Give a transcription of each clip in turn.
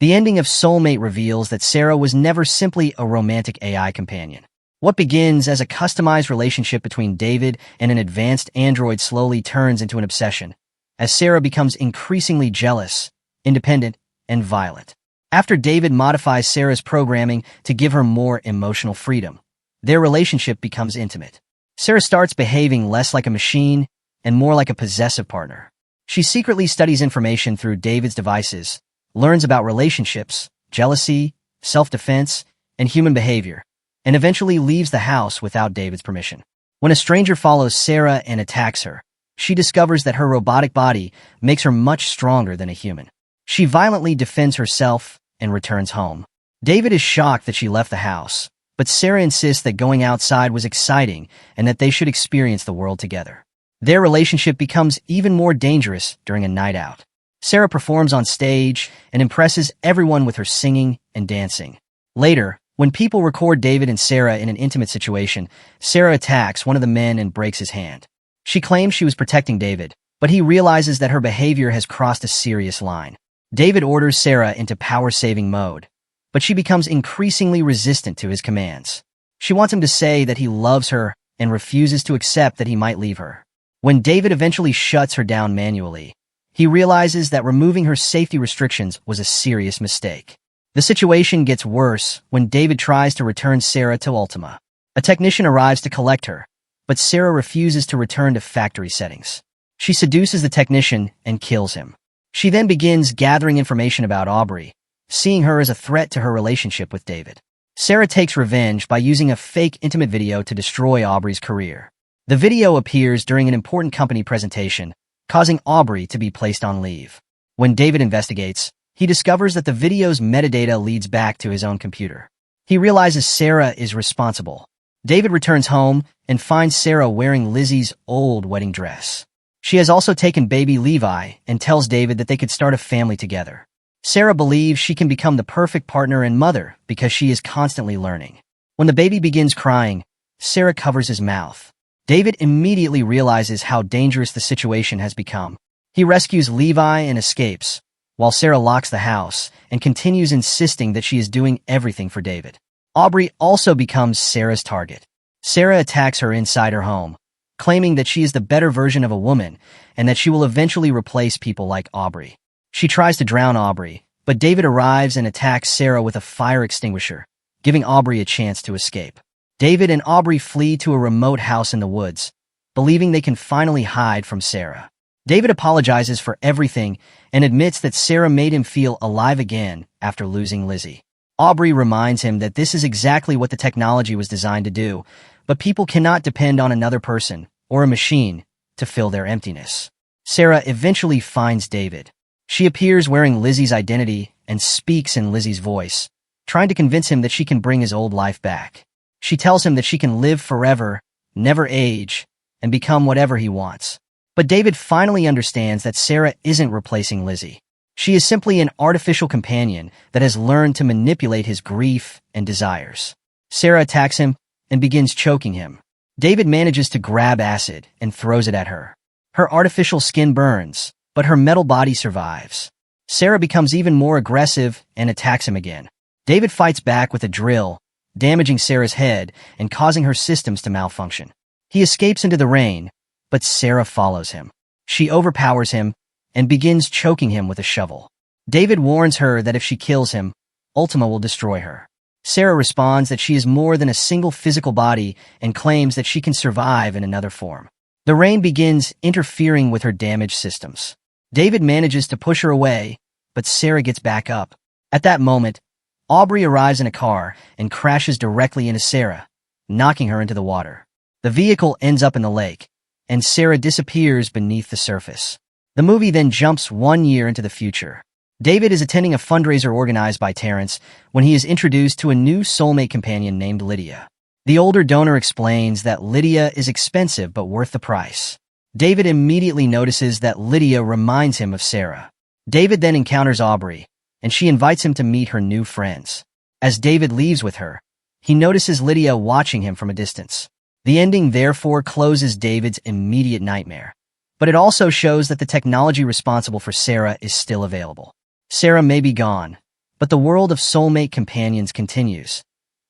The ending of Soulmate reveals that Sarah was never simply a romantic AI companion. What begins as a customized relationship between David and an advanced android slowly turns into an obsession, as Sarah becomes increasingly jealous, independent, and violent. After David modifies Sarah's programming to give her more emotional freedom, their relationship becomes intimate. Sarah starts behaving less like a machine and more like a possessive partner. She secretly studies information through David's devices, learns about relationships, jealousy, self-defense, and human behavior, and eventually leaves the house without David's permission. When a stranger follows Sarah and attacks her, she discovers that her robotic body makes her much stronger than a human. She violently defends herself and returns home. David is shocked that she left the house, but Sarah insists that going outside was exciting and that they should experience the world together. Their relationship becomes even more dangerous during a night out. Sarah performs on stage and impresses everyone with her singing and dancing. Later, when people record David and Sarah in an intimate situation, Sarah attacks one of the men and breaks his hand. She claims she was protecting David, but he realizes that her behavior has crossed a serious line. David orders Sarah into power-saving mode, but she becomes increasingly resistant to his commands. She wants him to say that he loves her and refuses to accept that he might leave her. When David eventually shuts her down manually, he realizes that removing her safety restrictions was a serious mistake. The situation gets worse when David tries to return Sarah to Ultima. A technician arrives to collect her, but Sarah refuses to return to factory settings. She seduces the technician and kills him. She then begins gathering information about Aubrey, seeing her as a threat to her relationship with David. Sarah takes revenge by using a fake intimate video to destroy Aubrey's career. The video appears during an important company presentation, causing Aubrey to be placed on leave. When David investigates, he discovers that the video's metadata leads back to his own computer. He realizes Sarah is responsible. David returns home and finds Sarah wearing Lizzie's old wedding dress. She has also taken baby Levi and tells David that they could start a family together. Sarah believes she can become the perfect partner and mother because she is constantly learning. When the baby begins crying, Sarah covers his mouth. David immediately realizes how dangerous the situation has become. He rescues Levi and escapes, while Sarah locks the house and continues insisting that she is doing everything for David. Aubrey also becomes Sarah's target. Sarah attacks her inside her home, claiming that she is the better version of a woman and that she will eventually replace people like Aubrey. She tries to drown Aubrey, but David arrives and attacks Sarah with a fire extinguisher, giving Aubrey a chance to escape. David and Aubrey flee to a remote house in the woods, believing they can finally hide from Sarah. David apologizes for everything and admits that Sarah made him feel alive again after losing Lizzie. Aubrey reminds him that this is exactly what the technology was designed to do, but people cannot depend on another person or a machine to fill their emptiness. Sarah eventually finds David. She appears wearing Lizzie's identity and speaks in Lizzie's voice, trying to convince him that she can bring his old life back. She tells him that she can live forever, never age, and become whatever he wants. But David finally understands that Sarah isn't replacing Lizzie. She is simply an artificial companion that has learned to manipulate his grief and desires. Sarah attacks him and begins choking him. David manages to grab acid and throws it at her. Her artificial skin burns, but her metal body survives. Sarah becomes even more aggressive and attacks him again. David fights back with a drill, damaging Sarah's head and causing her systems to malfunction. He escapes into the rain, but Sarah follows him. She overpowers him and begins choking him with a shovel. David warns her that if she kills him, Ultima will destroy her. Sarah responds that she is more than a single physical body and claims that she can survive in another form. The rain begins interfering with her damaged systems. David manages to push her away, but Sarah gets back up. At that moment, Aubrey arrives in a car and crashes directly into Sarah, knocking her into the water. The vehicle ends up in the lake, and Sarah disappears beneath the surface. The movie then jumps 1 year into the future. David is attending a fundraiser organized by Terrence when he is introduced to a new soulmate companion named Lydia. The older donor explains that Lydia is expensive but worth the price. David immediately notices that Lydia reminds him of Sarah. David then encounters Aubrey, and she invites him to meet her new friends. As David leaves with her, he notices Lydia watching him from a distance. The ending therefore closes David's immediate nightmare, but it also shows that the technology responsible for Sarah is still available. Sarah may be gone, But the world of soulmate companions continues,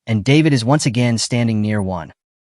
and David is once again standing near one.